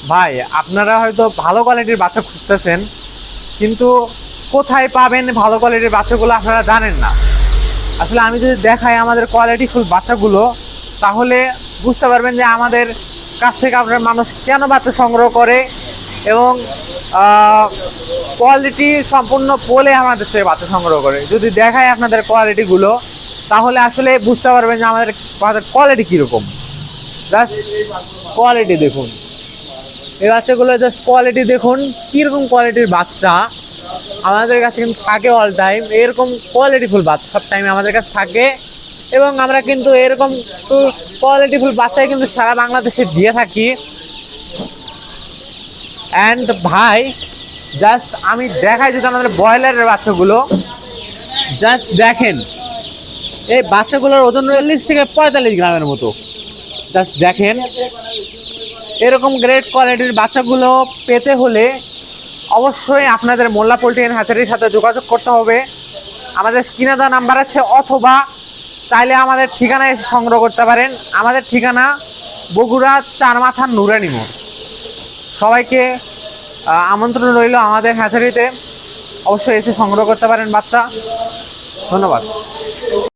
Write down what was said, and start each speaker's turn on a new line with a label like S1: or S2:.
S1: ভাই আপনারা হয়তো ভালো কোয়ালিটির বাচ্চা খুঁজতেছেন, কিন্তু কোথায় পাবেন ভালো কোয়ালিটির বাচ্চাগুলো আপনারা জানেন না। আসলে আমি যদি দেখাই আমাদের কোয়ালিটিফুল বাচ্চাগুলো, তাহলে বুঝতে পারবেন যে আমাদের কাছ থেকে আপনার মানুষ কেন বাচ্চা সংগ্রহ করে, এবং কোয়ালিটি সম্পূর্ণ বলে আমাদের থেকে বাচ্চা সংগ্রহ করে। যদি দেখাই আপনাদের কোয়ালিটিগুলো, তাহলে আসলে বুঝতে পারবেন যে আমাদের কোয়ালিটি কীরকম। জাস্ট কোয়ালিটি দেখুন, এই বাচ্চাগুলো জাস্ট কোয়ালিটি দেখুন কীরকম কোয়ালিটির বাচ্চা আমাদের কাছে কিন্তু থাকে। অল টাইম এরকম কোয়ালিটিফুল বাচ্চা সব টাইমে আমাদের কাছে থাকে, এবং আমরা কিন্তু এরকম কোয়ালিটিফুল বাচ্চাই কিন্তু সারা বাংলাদেশে দিয়ে থাকি। অ্যান্ড ভাই জাস্ট আমি দেখাই যদি আমাদের ব্রয়লারের বাচ্চাগুলো, জাস্ট দেখেন এই বাচ্চাগুলোর ওজন 40 থেকে 45 গ্রামের মতো। জাস্ট দেখেন, এরকম গ্রেট কোয়ালিটির বাচ্চাগুলো পেতে হলে অবশ্যই আপনাদের মোল্লা পোল্ট্রি অ্যান্ড হ্যাচারির সাথে যোগাযোগ করতে হবে। আমাদের স্ক্রিনে দেওয়া নাম্বার আছে, অথবা চাইলে আমাদের ঠিকানায় এসে সংগ্রহ করতে পারেন। আমাদের ঠিকানা বগুড়া চারমাথার নুরানি মোড়। সবাইকে আমন্ত্রণ রইল আমাদের হ্যাচারিতে, অবশ্যই এসে সংগ্রহ করতে পারেন বাচ্চা। ধন্যবাদ।